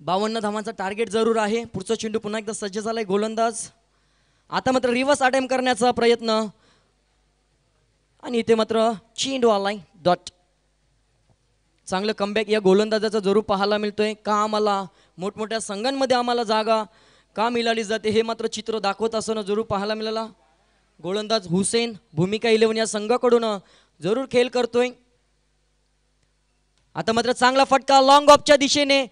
52 धावांचा टार्गेट जरूर आहे. पुढचा चेंडू पुन्हा एकदा सज्ज झालाय गोलंदाज. आता मात्र रिव्हर्स अटेम्प्ट करण्याचा प्रयत्न आणि इथे मात्र चेंडू आलाय डॉट. चांगलं कमबॅक या गोलंदाजाचा जरूर पाहायला मिळतोय. का आम्हाला मोठमोठ्या संघांमध्ये आम्हाला जागा का मिळाली जाते हे मात्र चित्र दाखवत असताना जरूर पाहायला मिळाला. गोलंदाज हुसेन भूमिका 11 या संघाकडून जरूर खेळ करतोय. आता मात्र चांगला फटका लॉंग ऑफच्या दिशेने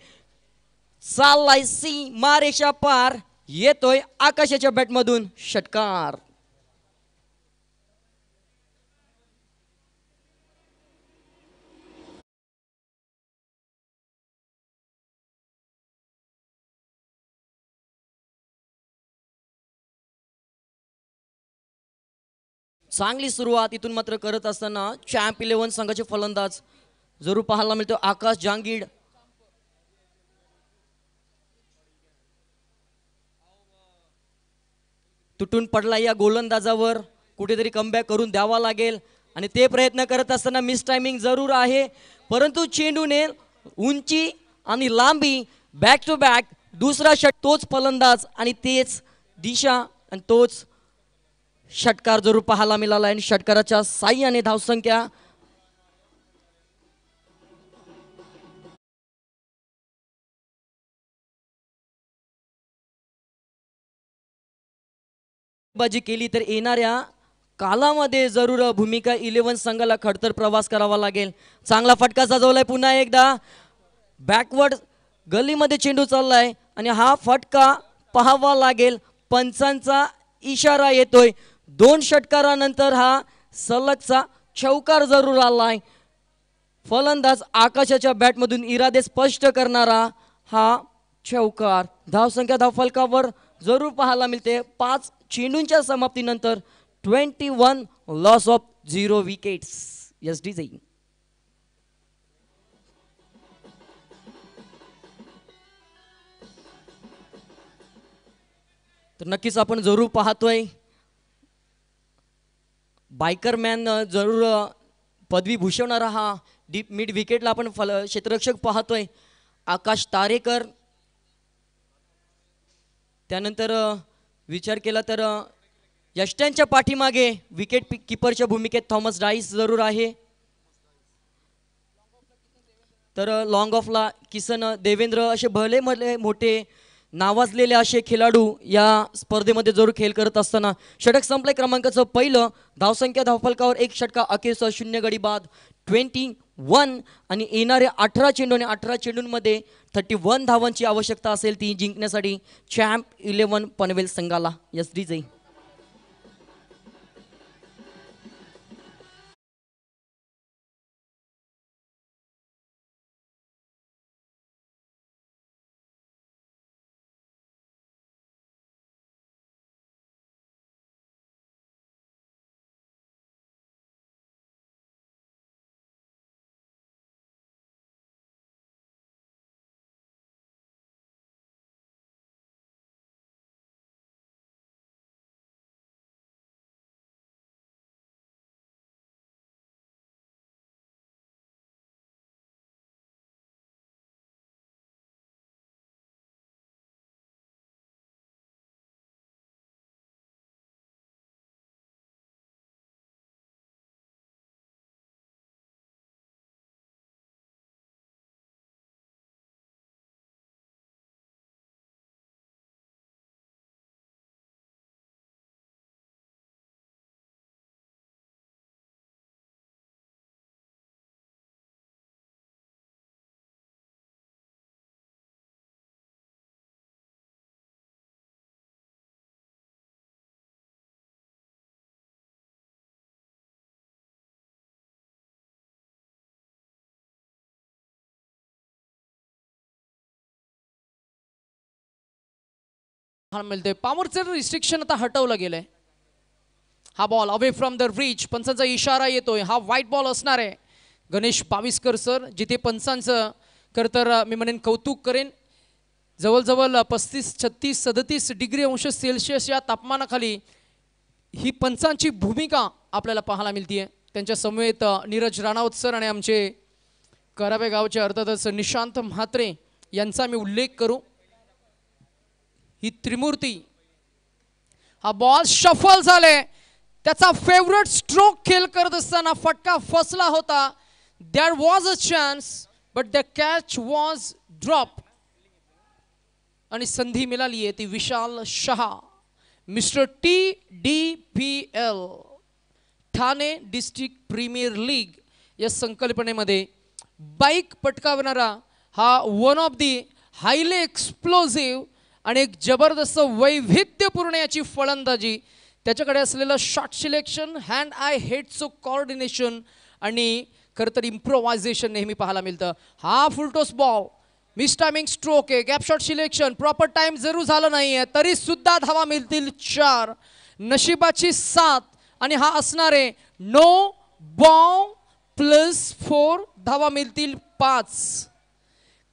चाललाय. सीमारेषा पार. येतोय आकाशाच्या बॅटमधून षटकार. चांगली सुरुवात इथून मात्र करत असताना चॅम्प 11 संघाचे फलंदाज जरूर पाहायला मिळतो आकाश जांगीड. तुटून पडला या गोलंदाजावर, कुठेतरी कमबॅक करून द्यावा लागेल आणि ते प्रयत्न करत असताना मिस टायमिंग जरूर आहे, परंतु चेंडूने उंची आणि लांबी बॅक टू बॅक दुसरा षट तोच फलंदाज आणि तेच दिशा आणि तोच षटकार जरूर पाहायला मिळाला आणि षटकाराच्या साह्याने धावसंख्या बाजी केली तर येणाऱ्या कालामध्ये जरूर भूमिका 11 संघाला खडतर प्रवास करावा लागेल. चांगला फटका सजवलाय पुन्हा एकदा, बॅकवर्ड गलीमध्ये चेंडू चाललाय आणि हा फटका पाहावा लागेल. पंचांचा इशारा येतोय. 2 षटकारानंतर हा सलगचा चौकार जरूर आलाय. फलंदाज आकाशाच्या बॅटमधून इरादे स्पष्ट करणारा हा चौकार. धावसंख्या धावफलकावर जरूर पाहायला मिळते. 5 चेंडूंच्या समाप्तीनंतर 21 लॉस ऑफ 0 विकेट्स. SDJ तर नक्कीच आपण जरूर पाहतोय बायकर मॅन जरूर पदवी भूषवणारा हा डीप मिड विकेटला आपण क्षेत्ररक्षक पाहतोय आकाश तारेकर. त्यानंतर विचार केला तर यष्ट्यांच्या पाठीमागे विकेट किपरच्या भूमिकेत थॉमस डाईस जरूर आहे. तर लॉंग ऑफला किसन देवेंद्र असे भले भले मोठे नावाजलेले असे खेळाडू या स्पर्धेमध्ये जरूर खेळ करत असताना षटक संपले क्रमांकाचं पहिलं. धावसंख्या धावफलकावर 1 षटका अखेरचा 0 गडी बाद 21 आणि येणारे 18 चेंडू आणि 18 चेंडूंमध्ये 31 धावांची आवश्यकता असेल ती जिंकण्यासाठी चॅम्प 11 पनवेल संघाला. SDJ मिळते. पॉवरचं रिस्ट्रिक्शन आता हटवलं गेलंय. हा ball away from the reach. पंचांचा इशारा येतोय. हा व्हाईट बॉल असणार आहे. गणेश बाविस्कर सर जिथे पंचांचं खरं तर मी म्हणेन कौतुक करेन. जवळजवळ 35, 36, 37 डिग्री अंश सेल्सिअस या तापमानाखाली ही पंचांची भूमिका आपल्याला पाहायला मिळते. त्यांच्या समवेत नीरज राणावत सर आणि आमचे करावे गावचे अर्थातच निशांत म्हात्रे यांचा मी उल्लेख करू. ही त्रिमूर्ती. हा बॉल शफल झाले. त्याचा फेवरेट स्ट्रोक खेळ करत असताना फटका फसला होता. There was a chance but the catch was drop आणि संधी मिळाली आहे ती Vishal Shah mister TDPL Thane district premier league या संकल्पनेमध्ये बाईक पटकावणारा हा one of the highly explosive आणि एक जबरदस्त वैविध्यपूर्ण याची फलंदाजी, त्याच्याकडे असलेलं शॉट सिलेक्शन, हँड आय हेडचं कोऑर्डिनेशन आणि खरं तर इम्प्रोव्हायझेशन नेहमी पाहायला मिळतं. हा full toss ball mistiming stroke आहे. Gap shot selection proper time जरूर झालं नाही आहे तरी सुद्धा धावा मिळतील 4. नशिबाची साथ आणि हा असणार आहे नो बॉल +4 धावा मिळतील 5.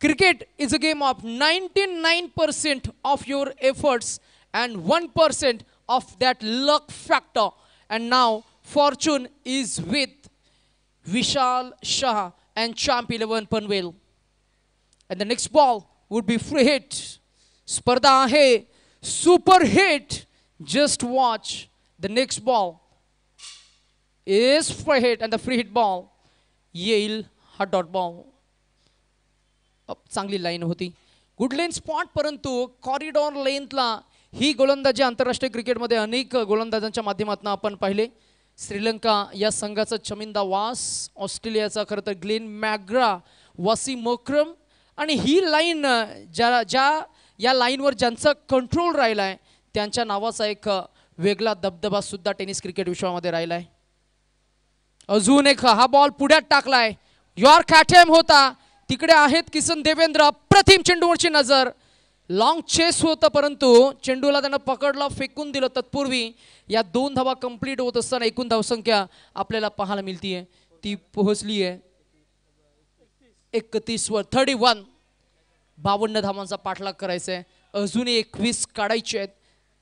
Cricket is a game of 99% of your efforts and 1% of that luck factor. And now fortune is with Vishal Shah and Champ 11 Panvel. And the next ball would be free hit. स्पर्धा आहे super hit. Just watch the next ball is free hit and the free hit ball येईल हा dot ball. चांगली line होती, good लेन spot, परंतु corridor लेंथला ही गोलंदाजी आंतरराष्ट्रीय क्रिकेटमध्ये अनेक गोलंदाजांच्या माध्यमातून आपण पाहिले. श्रीलंका या संघाचा चमिंदा वास, ऑस्ट्रेलियाचा खरं तर ग्लेन मॅग्रा, वसीम अक्रम, आणि ही लाईन ज्या या लाईनवर ज्यांचा कंट्रोल राहिला आहे त्यांच्या नावाचा एक वेगळा दबदबा सुद्धा टेनिस क्रिकेट विश्वामध्ये राहिला आहे. अजून एक हा बॉल पुढ्यात टाकलाय, यॉर्क अटेम्प्ट होता, तिकडे आहेत किसन देवेंद्र, प्रतिम चेंडूवरची नजर, लॉंग चेस होतं परंतु चेंडूला त्यानं पकडलं, फेकून दिलं. तत्पूर्वी या 2 धावा कंप्लीट होत असताना एकूण धावसंख्या आपल्याला पाहायला मिळतीये ती पोहोचली आहे 31 वर. 31, 52 धावांचा पाठलाग करायचा आहे, अजून 21 काढायचे आहेत.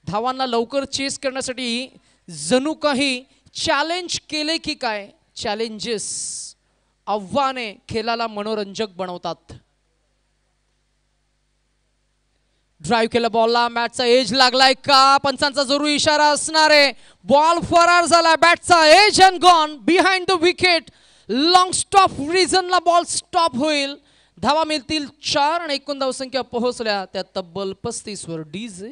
धावांना लवकर चेस करण्यासाठी जणू काही चॅलेंज केले की काय. चॅलेंजेस, आव्हाने खेळाला मनोरंजक बनवतात. ड्राईव्ह केला बॉलला, मॅचचा एज लागलाय का, पंचांचा जरूर इशारा असणार आहे. बॉल फरार झाला, बॅटचा edge and gone behind the wicket. Long stop रिझनला बॉल स्टॉप होईल. धावा मिळतील 4 आणि एकूण धावसंख्या पोहोचल्या त्या तब्बल 35 वर. डीजे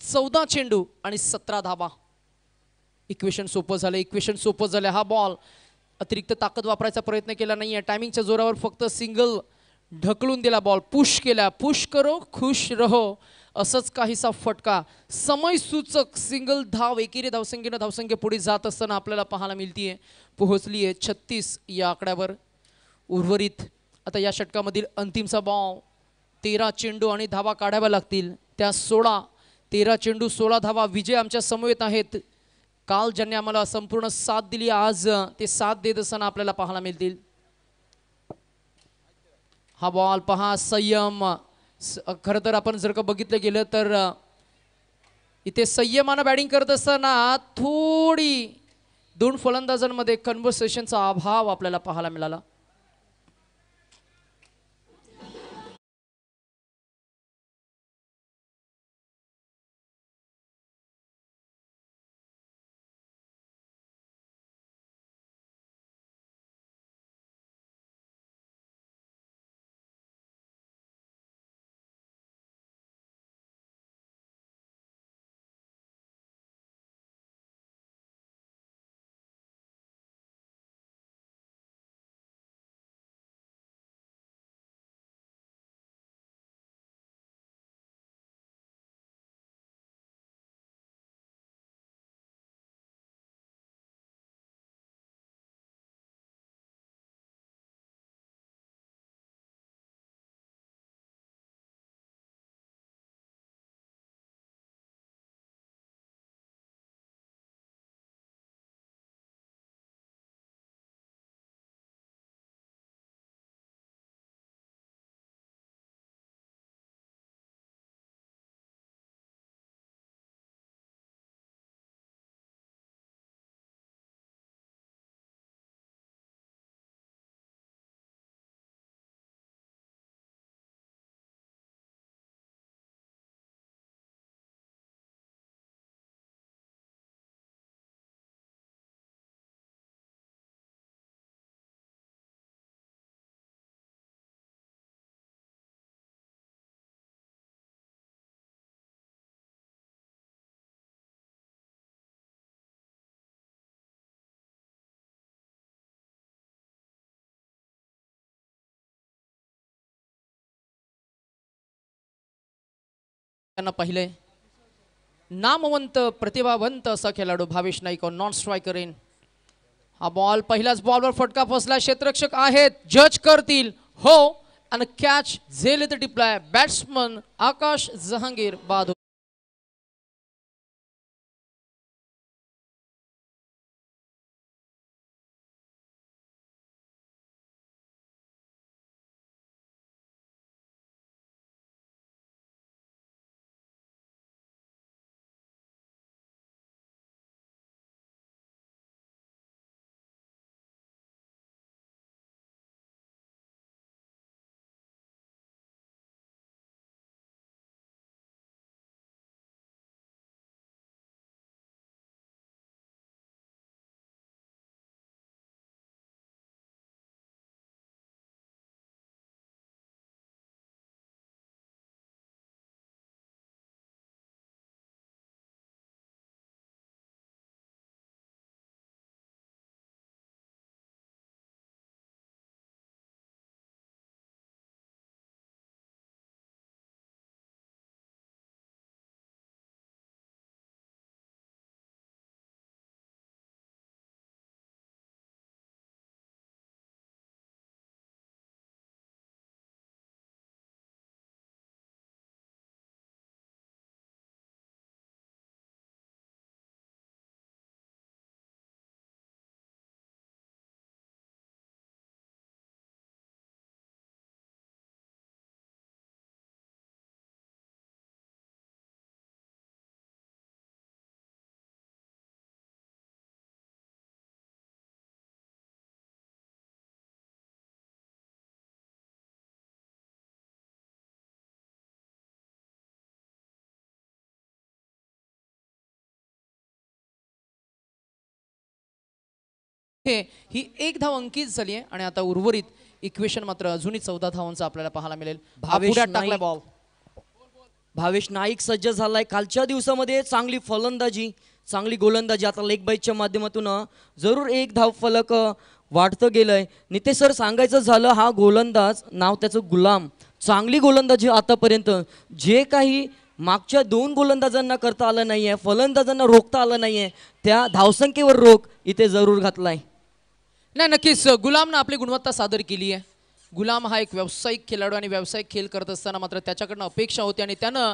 चौदा चेंडू आणि 17 धावा. इक्वेशन सोपं झालं, इक्वेशन सोपं झालं. हा बॉल अतिरिक्त ताकद वापरायचा प्रयत्न केला नाहीये, टायमिंगच्या जोरावर फक्त सिंगल ढकलून दिला, बॉल पुश केला. पुश करो खुश रहो असंच काहीसा फटका. समय सूचक सिंगल धाव एकेरी धावसंख्येनं धावसंख्या पुढे जात असताना आपल्याला पाहायला मिळतीये पोहोचली आहे 36 या आकड्यावर. उर्वरित आता या षटकामधील अंतिमचा बॉल, 13 चेंडू आणि धावा काढाव्या लागतील त्या 16. 13 चेंडू 16 धावा. विजय आमच्या समवेत आहेत. काल ज्यांनी आम्हाला संपूर्ण साथ दिली आज ते साथ देत असताना आपल्याला पाहायला मिळतील. हा बॉल पहा, संयम. खरं तर आपण जर का बघितलं गेलं तर इथे संयमानं बॅटिंग करत असताना थोडी 2 फलंदाजांमध्ये कन्व्हर्सेशनचा अभाव आपल्याला पाहायला मिळाला. त्यांना पाहिलंय नामवंत प्रतिभावंत असा खेळाडू Bhavesh Naik non striker in हा बॉल पहिल्याच बॉलवर फटका फसला क्षेत्ररक्षक आहेत जज करतील हो आणि कॅच झेल इथे टिपलाय बॅट्समन आकाश जहांगीर बाद ही एक धाव अंकित झाली आहे आणि आता उर्वरित इक्वेशन मात्र अजूनही 14 धावांचा आपल्याला पाहायला मिळेल भावेश टाकला नाईक. बॉल भावेश नाईक सज्ज झालाय कालच्या दिवसामध्ये चांगली फलंदाजी चांगली गोलंदाजी आता लेग बाईटच्या माध्यमातून जरूर एक धाव फलक वाढतं गेलंय नितेश सर सांगायचं झालं हा गोलंदाज नाव त्याचं गुलाम चांगली गोलंदाजी आतापर्यंत जे काही मागच्या 2 गोलंदाजांना करता आलं नाहीये फलंदाजांना रोखता आलं नाहीये त्या धावसंख्येवर रोख इथे जरूर घातलाय नाही नक्कीच गुलामनं आपली गुणवत्ता सादर केली आहे गुलाम हा एक व्यावसायिक खेळाडू आणि व्यावसायिक खेळ करत असताना मात्र त्याच्याकडनं अपेक्षा होती आणि त्यानं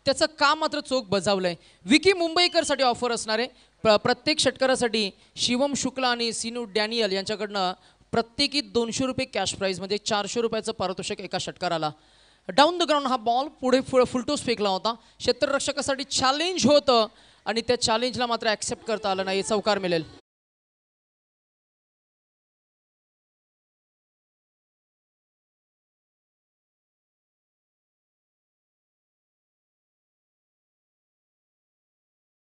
त्याचं काम मात्र चोख बजावलंय विकी मुंबईकरसाठी ऑफर असणार आहे प्रत्येक षटकारासाठी शिवम शुक्ला आणि सिनू डॅनियल यांच्याकडनं प्रत्येकी 200 रुपये कॅश प्राईजमध्ये 400 रुपयाचं पारितोषिक एका षटकाराला डाऊन द ग्राउंड हा बॉल पुढे फुलटोस फेकला होता क्षेत्ररक्षकासाठी चॅलेंज होतं आणि त्या चॅलेंजला मात्र ॲक्सेप्ट करता आलं नाही चौकार मिळेल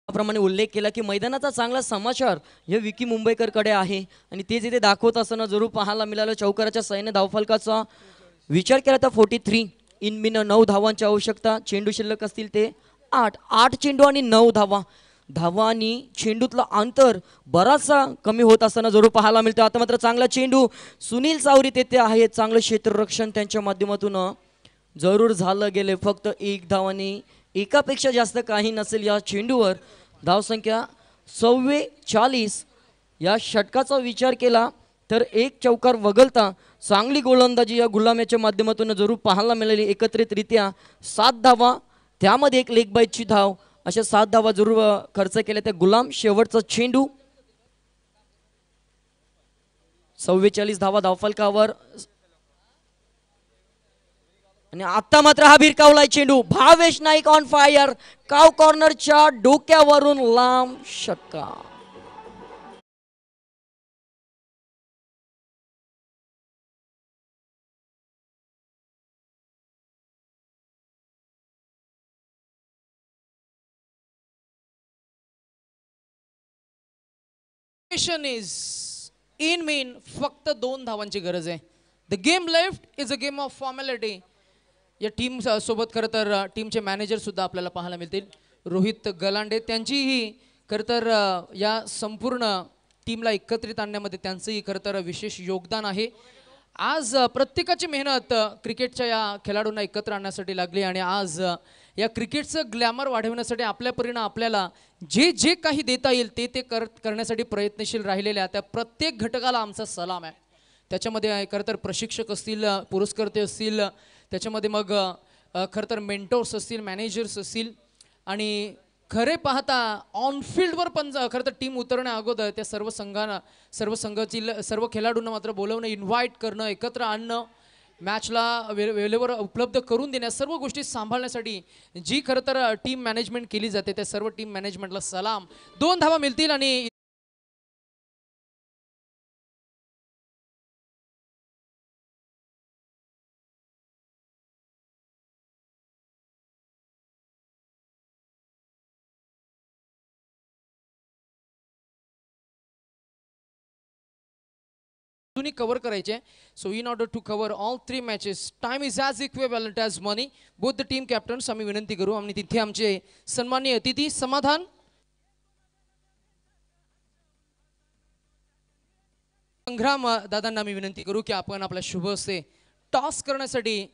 प्रमाणे उल्लेख केला की मैदानाचा चांगला समाचार हे विकी मुंबईकरकडे आहे आणि तेच इथे दाखवत असताना जरूर पाहायला मिळालं चौकाराच्या सैन्य धावफलकाचा विचार केला तर 43 इन बिन 9 धावांची आवश्यकता चेंडू शिल्लक असतील ते 8 चेंडू आणि 9 धावा आणि चेंडूतलं अंतर बराचसा कमी होत असताना जरूर पाहायला मिळतं आता मात्र चांगला चेंडू सुनील सावरी तेथे आहेत चांगलं क्षेत्ररक्षण त्यांच्या माध्यमातून जरूर झालं गेले फक्त 1 धाव आणि एकापेक्षा जास्त काही नसेल या चेंडूवर धावसंख्या 44 या षटकाचा विचार केला तर एक चौकार वगळता चांगली गोलंदाजी या गुलामाच्या माध्यमातून जरूर पाहायला मिळाली एकत्रितरित्या 7 धावा त्यामध्ये एक लेग बाईटची धाव अशा 7 धावा जरूर खर्च केल्या त्या गुलाम शेवटचा चेंडू 44 धावा धावफलकावर आणि आता मात्र हा भिरकावलाय चेंडू भावेश नाईक ऑन फायर काव कॉर्नरच्या डोक्यावरून लांब षटकार इज इन मीन फक्त 2 धावांची गरज आहे the game left is a game of formality या टीम सोबत खरं तर टीमचे मॅनेजर सुद्धा आपल्याला पाहायला मिळतील रोहित गलांडे त्यांचीही खरं तर या संपूर्ण टीमला एकत्रित आणण्यामध्ये त्यांचंही खरं तर विशेष योगदान आहे आज प्रत्येकाची मेहनत क्रिकेटच्या या खेळाडूंना एकत्र आणण्यासाठी लागली आणि आज या क्रिकेटचं ग्लॅमर वाढवण्यासाठी आपल्या परीनं आपल्याला जे जे काही देता येईल ते ते करण्यासाठी प्रयत्नशील राहिलेल्या त्या प्रत्येक घटकाला आमचा सलाम आहे. त्याच्यामध्ये खरं तर प्रशिक्षक असतील, पुरस्कर्ते असतील, त्याच्यामध्ये मग खरं तर मेंटोर्स असतील, मॅनेजर्स असतील आणि खरे पाहता ऑन फील्डवर पण खरं तर टीम उतरण्या अगोदर त्या सर्व संघांना, सर्व संघातील सर्व खेळाडूंना मात्र बोलवणं, इन्व्हाइट करणं, एकत्र आणणं, मॅचला वेळेवर उपलब्ध करून देण्या सर्व गोष्टी सांभाळण्यासाठी जी खरं तर टीम मॅनेजमेंट केली जाते त्या सर्व टीम मॅनेजमेंटला सलाम. 2 धावा मिळतील आणि दोन्ही कव्हर करायचे. So in order to cover all 3 matches time is as equivalent as money both the team captains. आम्ही विनंती करू आणि तिथे आमचे सन्माननीय अतिथी समाधान संग्राम दादांना मी विनंती करू की आपण आपल्या शुभ हस्ते टॉस करण्यासाठी